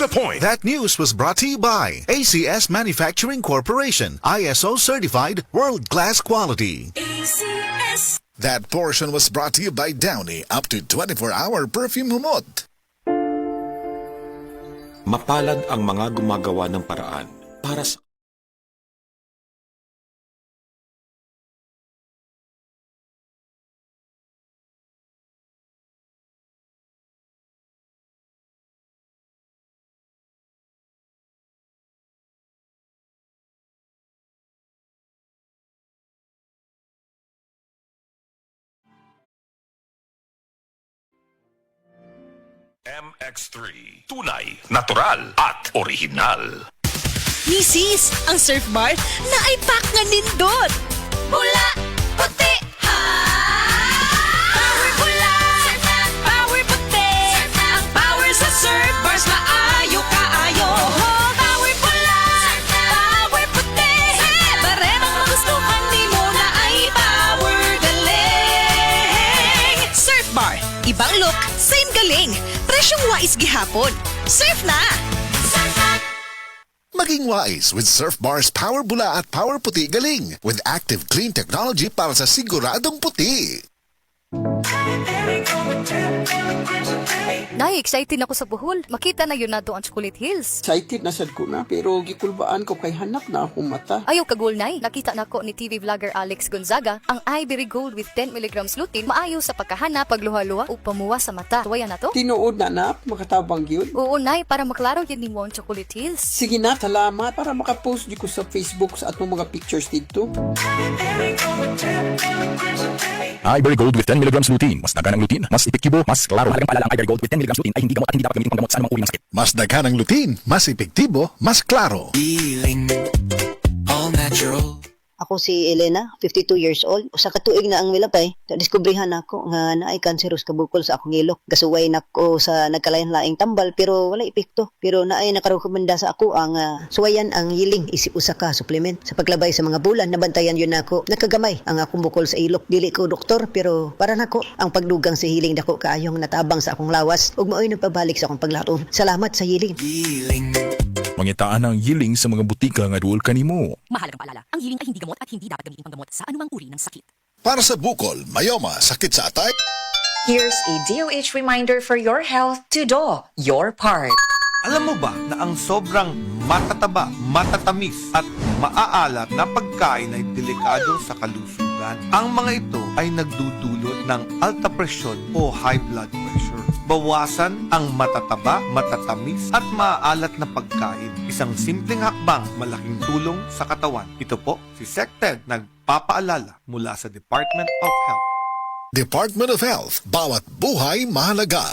the point. That news was brought to you by ACS Manufacturing Corporation, ISO certified world-class quality. ACS. That portion was brought to you by Downy, up to 24-hour perfume humot. Mapalad ang mga gumagawa ng paraan para sa MX3. Tunay, natural at original. Misis, ang surf bar na ay pack nga nindot. Pula, puti, ha! Power pula, power puti. Ang power sa surf bars maayo kaayo. Power pula, power puti. Baremang magustuhan ni mo na ay power galing. Surf bar, ibang look, same galing. Presyong wais gihapon. Surf na! Maging wise with Surf Bar's Power Bula at Power Puti Galing with active clean technology para sa siguradong puti. Nay, excited ako sa Bohol. Makita na yun na doon ang Chocolate Hills. Excited na sad ko na, pero gikulbaan ko kay hanap na akong mata. Ayaw kagul, Nay. Nakita na ko ni TV vlogger Alex Gonzaga ang Ivory Gold with 10 mg lutein maayo sa pagkahana, pagluha-luha o pamuwa sa mata. Tuwayan na to? Tinuod na, makatabang yun. Oo, Nay, para maklaro yun ni mo ang Chocolate Hills. Sige na, salamat para makapost di ko sa Facebook sa atong mga pictures dito. Ivory Gold with 10 mg lutein. Mas dagan ang lutein, mas epektibo, mas klaro. Halagang paalala ang Ivory Gold with 10 mg lutein ay hindi gamot at hindi dapat gamitin panggamot sa anumang uri ng sakit. Mas daghan ang lutein, mas epektibo, mas klaro. Healing, all natural. Ako si Elena, 52 years old. Usa ka tuig na ang milabay, nadiskubrihan ako nga naay kanseros kabukol sa akong ilok. Gasuway nako sa nagkalain-laing tambal pero wala epekto. Pero naay nakarekomenda sa ako ang suwayan ang yiling isip usa ka supplement sa paglabay sa mga bulan. Nabantayan yun nako. Nakagamay ang akong bukol sa ilok. Dili ko doktor pero para nako ang pagdugang sa hiling dako kaayong natabang sa akong lawas ug maoy nagpabalik sa akong paglaom. Salamat sa hiling. Healing. Mangitaan ang yiling sa mga butika nga duol kanimo. Mahalagang paalala, ang hiling ay hindi gamot at hindi dapat gamitin panggamot sa anumang uri ng sakit. Para sa bukol, mayoma, sakit sa atay, Here's a DOH reminder for your health to do your part. Alam mo ba na ang sobrang matataba, matatamis at maaalat na pagkain ay delikado sa kalusugan? Ang mga ito ay nagdudulot ng alta presyon o high blood pressure. Bawasan ang matataba, matatamis at maaalat na pagkain. Isang simpleng hakbang, malaking tulong sa katawan. Ito po si SecTed nagpapaalala mula sa Department of Health. Department of Health, bawat buhay mahalaga.